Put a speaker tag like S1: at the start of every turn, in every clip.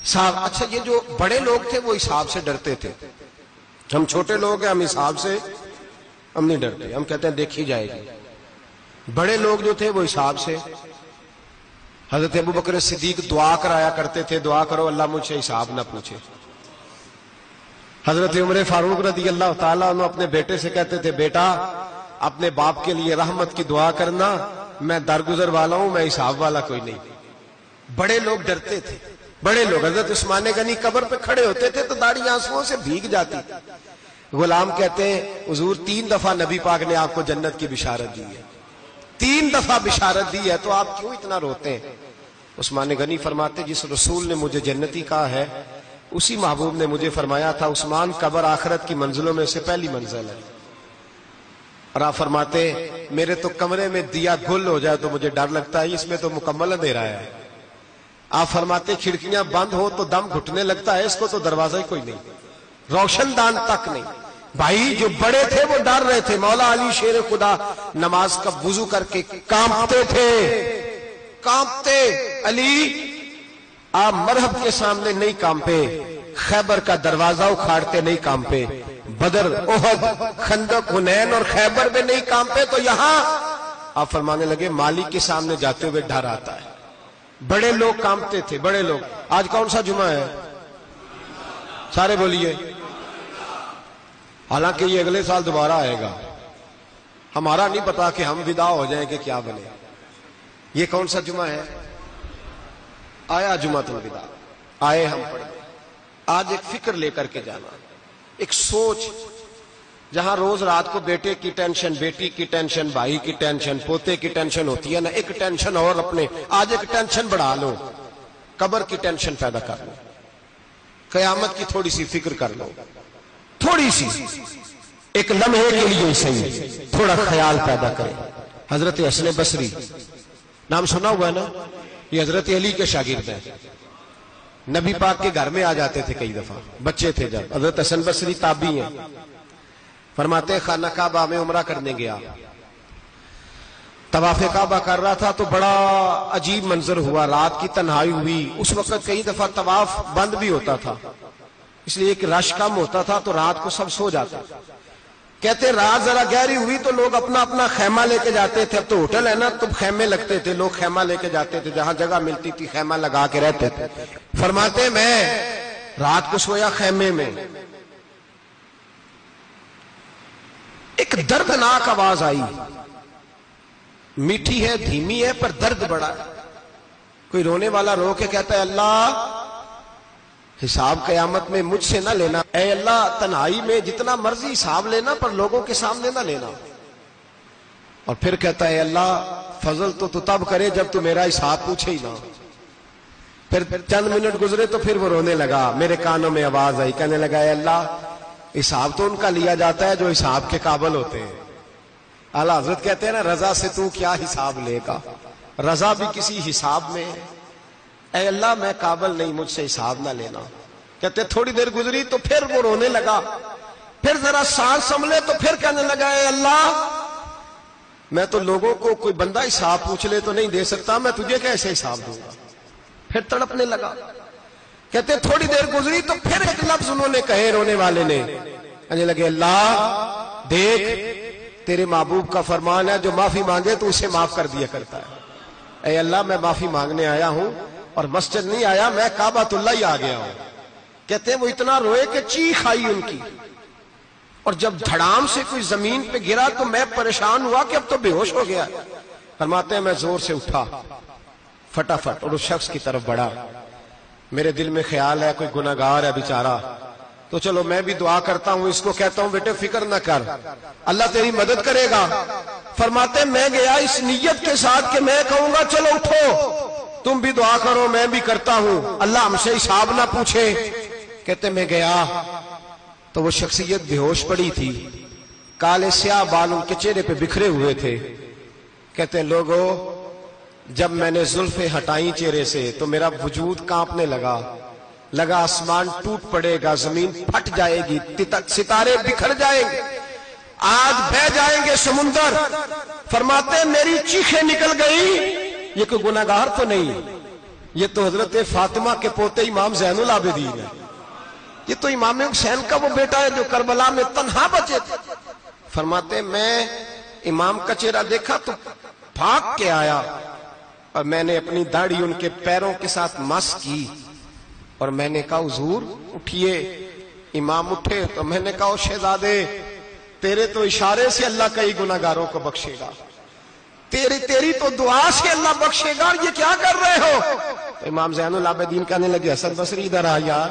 S1: حساب. اچھا یہ جو بڑے لوگ تھے وہ حساب سے ڈرتے تھے. ہم چھوٹے لوگ ہیں، ہم حساب سے ہم نہیں ڈرتے، ہم کہتے ہیں دیکھی جائے گی. بڑے لوگ جو تھے وہ حساب سے. حضرت ابو بکر صدیق دعا کرایا کرتے تھے، دعا کرو اللہ مجھ سے حساب نہ پوچھے. حضرت عمر فاروق رضی اللہ تعالیٰ عنہ اپنے بیٹے سے کہتے تھے بیٹا اپنے باپ کے لیے رحمت کی دعا کرنا، میں درگزر والا ہوں، میں حساب والا کوئی نہیں. بڑے لوگ ڈرتے تھے. بڑے لوگ حضرت عثمان غنی قبر پہ کھڑے ہوتے تھے تو داڑھی آنسوؤں سے بھیگ جاتی. غلام کہتے ہیں حضور 3 دفعہ نبی پاک نے آپ کو جنت کی بشارت دی ہے، 3 دفعہ بشارت دی ہے، تو آپ کیوں اتنا روتے ہیں؟ عثمان غنی فرماتے جس رسول نے مجھے جنتی کہا ہے اسی محبوب نے مجھے فرمایا تھا عثمان قبر آخرت کی منزلوں میں سے پہلی منزل ہے. اور آپ فرماتے میرے تو کمرے میں دیا گل ہو جائے تو مجھے ڈر لگتا ہے، اس میں تو مکمل اندھیرا ہے. آپ فرماتے کھڑکیاں بند ہو تو دم گھٹنے لگتا ہے، اس کو تو دروازہ ہی کوئی نہیں، روشن دان تک نہیں. بھائی جو بڑے تھے وہ ڈر رہے تھے. مولا علی شیر خدا نماز کا وضو کر کے کانپتے تھے، کانپتے. علی آپ مرحب کے سامنے نہیں کانپے، خیبر کا دروازہ اکھاڑتے نہیں کانپے، بدر احد خندق حنین اور خیبر میں نہیں کانپے، تو یہاں آپ فرمانے لگے مالک کے سامنے جاتے ہوئے ڈر آتا ہے. بڑے لوگ کانپتے تھے. بڑے لوگ. آج کون سا جمعہ ہے؟ سارے بولیے. حالانکہ یہ اگلے سال دوبارہ آئے گا، ہمارا نہیں پتا کہ ہم ودا ہو جائیں کہ کیا بنے. یہ کون سا جمعہ ہے؟ آیا جمعۃ الوداع. آئے ہم پڑھ گئے. آج ایک فکر لے کر کے جانا، ایک سوچ. جہاں روز رات کو بیٹے کی ٹینشن، بیٹی کی ٹینشن، بھائی کی ٹینشن، پوتے کی ٹینشن ہوتی ہے نا، ایک ٹینشن اور اپنے آج ایک ٹینشن بڑھا لو، قبر کی ٹینشن پیدا کر لو، قیامت کی تھوڑی سی فکر کر لو، تھوڑی سی ایک لمحے کے لیے صحیح تھوڑا خیال پیدا کرے. حضرت حسن بصری نام سنا ہوا ہے نا، یہ حضرت علی کے شاگرد ہیں. نبی پاک کے گھر میں آ جاتے تھے کئی دفعہ، بچے تھے جب. حضرت حسن بصری تابعی ہیں. فرماتے خانہ کعبہ میں عمرہ کرنے گیا، طواف کعبہ کر رہا تھا تو بڑا عجیب منظر ہوا. رات کی تنہائی ہوئی. اس وقت کئی دفعہ طواف بند بھی ہوتا تھا، اس لیے کہ رش کم ہوتا تھا تو رات کو سب سو جاتے. کہتے رات ذرا گہری ہوئی تو لوگ اپنا اپنا خیمہ لے کے جاتے تھے. اب تو ہوٹل ہے نا تو خیمے لگتے تھے، لوگ خیمہ لے کے جاتے تھے، جہاں جگہ ملتی تھی خیمہ لگا کے رہتے تھے. فرماتے میں رات کو سویا خیمے میں، ایک دردناک آواز آئی. میٹھی ہے، دھیمی ہے، پر درد بڑا ہے. کوئی رونے والا رو کے کہتا ہے اللہ حساب قیامت میں مجھ سے نہ لینا، اے اللہ تنہائی میں جتنا مرضی حساب لینا پر لوگوں کے سامنے نہ لینا. اور پھر کہتا ہے اللہ فضل تو تب کرے جب تو میرا حساب پوچھے ہی نہ. پھر چند منٹ گزرے تو پھر وہ رونے لگا. میرے کانوں میں آواز آئی، کہنے لگا اے اللہ حساب تو ان کا لیا جاتا ہے جو حساب کے قابل ہوتے ہیں. اعلیٰ حضرت کہتے ہیں نا رضا سے تو کیا حساب لے گا، رضا بھی کسی حساب میں ہے. اے اللہ میں قابل نہیں، مجھ سے حساب نہ لینا. کہتے تھوڑی دیر گزری تو پھر وہ رونے لگا. پھر ذرا سانس سنبھلے تو پھر کہنے لگا اے اللہ میں تو لوگوں کو کوئی بندہ حساب پوچھ لے تو نہیں دے سکتا، میں تجھے کیسے حساب دوں گا. پھر تڑپنے لگا. کہتے تھوڑی دیر گزری تو پھر ایک لفظ انہوں نے کہے رونے والے نے، کہنے لگے اللہ دیکھ تیرے محبوب کا فرمان ہے جو معافی مانگے تو اسے معاف کر دیا کرتا ہے. اے اللہ میں معافی مانگنے آیا ہوں اور مسجد نہیں آیا، میں کعبۃ اللہ ہی آ گیا ہوں. کہتے ہیں وہ اتنا روئے کہ چیخ آئی ان کی، اور جب دھڑام سے کوئی زمین پہ گرا تو میں پریشان ہوا کہ اب تو بے ہوش ہو گیا. فرماتے ہیں میں زور سے اٹھا فٹافٹ اور اس شخص کی طرف بڑھا. میرے دل میں خیال ہے کوئی گناہگار ہے بیچارہ، تو چلو میں بھی دعا کرتا ہوں. اس کو کہتا ہوں بیٹے فکر نہ کر، اللہ تیری مدد کرے گا. فرماتے میں گیا اس نیت کے ساتھ کہ میں کہوں گا چلو اٹھو تم بھی دعا کرو، میں بھی کرتا ہوں، اللہ ہم سے حساب نہ پوچھے. کہتے میں گیا تو وہ شخصیت بے ہوش پڑی تھی، کالے سیاہ بال ان کے چہرے پہ بکھرے ہوئے تھے. کہتے ہیں لوگوں جب میں نے زلفیں ہٹائیں چہرے سے تو میرا وجود کانپنے لگا آسمان ٹوٹ پڑے گا، زمین پھٹ جائے گی، ستارے بکھر جائیں گے، آج بہہ جائیں گے سمندر. فرماتے میری چیخیں نکل گئی. یہ کوئی گناہگار تو نہیں، یہ تو حضرت فاطمہ کے پوتے امام زین العابدین ہے، یہ تو امام حسین کا وہ بیٹا ہے جو کربلا میں تنہا بچے تھے۔ فرماتے میں امام کا چہرہ دیکھا تو بھاگ کے آیا اور میں نے اپنی داڑھی ان کے پیروں کے ساتھ مس کی اور میں نے کہا حضور اٹھئے۔ امام اٹھے تو میں نے کہا او شہزادے تیرے تو اشارے سے اللہ کئی گناہگاروں کو بخشے گا، تیری تو دعا سے اللہ بخشے گا، اور یہ کیا کر رہے ہو؟ تو امام زین العابدین کہنے لگے حسن بصری ادھر آ یار،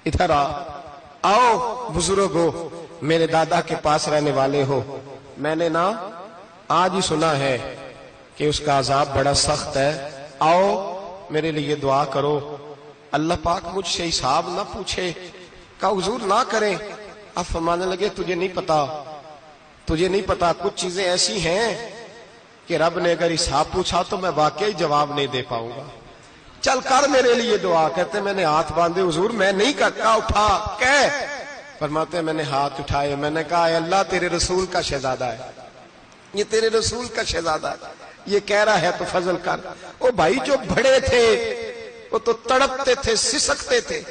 S1: ادھر آؤ بزرگو، میرے دادا کے پاس رہنے والے ہو، میں نے نا آج ہی سنا ہے کہ اس کا عذاب بڑا سخت ہے، آؤ میرے لیے دعا کرو، اللہ پاک مجھ سے حساب نہ پوچھے۔ کہا حضور نہ کریں۔ اب فرمانے لگے تجھے نہیں پتا کچھ چیزیں ایسی ہیں کہ رب نے اگر حساب پوچھا تو میں واقعی جواب نہیں دے پاؤں گا، چل کر میرے لیے دعا۔ کہتے میں نے ہاتھ باندھے حضور میں نہیں کرتا، اٹھا کہہ۔ فرماتے میں نے ہاتھ اٹھائے، میں نے کہا اے اللہ تیرے رسول کا شہزادہ ہے، یہ تیرے رسول کا شہزادہ ہے، یہ کہہ رہا ہے تو فضل کر۔ وہ بھائی جو بڑے تھے وہ تو تڑپتے تھے، سسکتے تھے